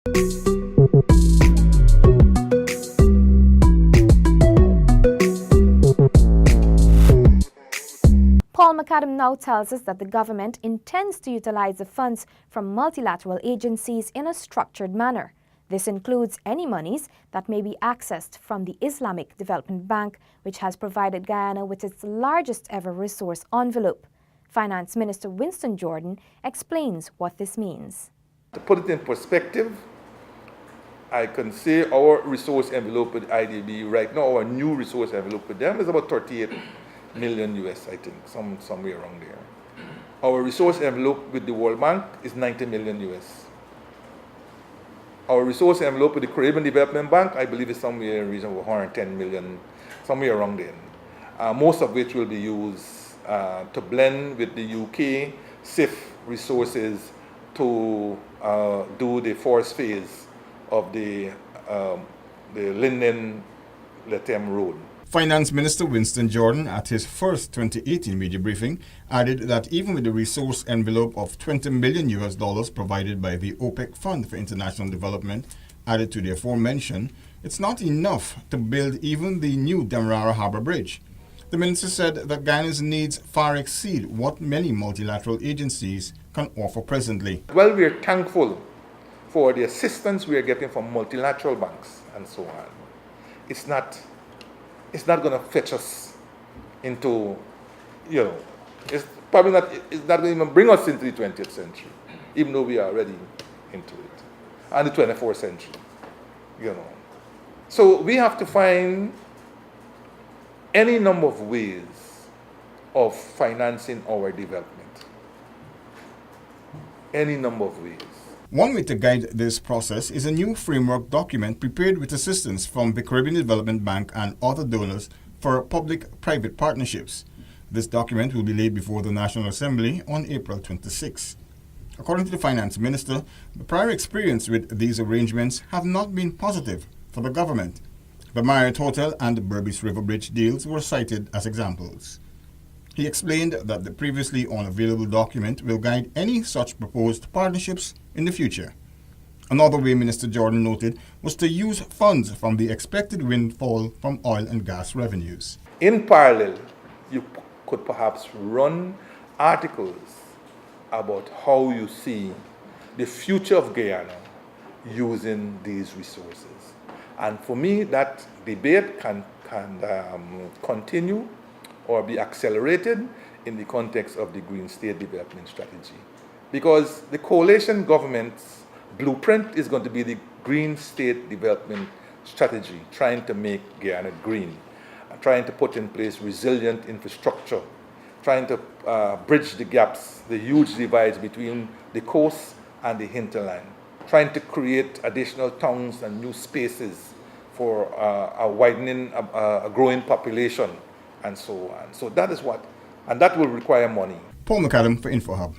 Paul McAdam now tells us that the government intends to utilize the funds from multilateral agencies in a structured manner. This includes any monies that may be accessed from the Islamic Development Bank, which has provided Guyana with its largest ever resource envelope. Finance Minister Winston Jordan explains what this means. To put it in perspective, I can say our resource envelope with IDB right now, our new resource envelope with them is about 38 million US, I think, somewhere around there. Our resource envelope with the World Bank is 90 million US. Our resource envelope with the Caribbean Development Bank, I believe, is somewhere in the region of 110 million, somewhere around there. Most of which will be used to blend with the UK SIF resources to do the first phase of the Linden-Lethem Road. Finance Minister Winston Jordan, at his first 2018 media briefing, added that even with the resource envelope of $20 million provided by the OPEC Fund for International Development added to the aforementioned, it's not enough to build even the new Demerara Harbour Bridge. The minister said that Guyana's needs far exceed what many multilateral agencies can offer presently. Well, we are thankful for the assistance we are getting from multilateral banks and so on. It's not going to fetch us into, it's probably not, it's not going to even bring us into the 20th century, even though we are already into it, and the 24th century, So we have to find any number of ways of financing our development. Any number of ways. One way to guide this process is a new framework document prepared with assistance from the Caribbean Development Bank and other donors for public-private partnerships. This document will be laid before the National Assembly on April 26. According to the Finance Minister, the prior experience with these arrangements have not been positive for the government. The Marriott Hotel and the Berbice River Bridge deals were cited as examples. He explained that the previously unavailable document will guide any such proposed partnerships in the future. Another way Minister Jordan noted was to use funds from the expected windfall from oil and gas revenues. In parallel, you could perhaps run articles about how you see the future of Guyana using these resources. And for me, that debate can continue or be accelerated in the context of the Green State Development Strategy. Because the coalition government's blueprint is going to be the Green State Development Strategy, trying to make Guyana green, trying to put in place resilient infrastructure, trying to bridge the gaps, the huge divides between the coast and the hinterland, trying to create additional towns and new spaces for a growing population, and so on. So that is what, and that will require money. Paul McAdam for InfoHub.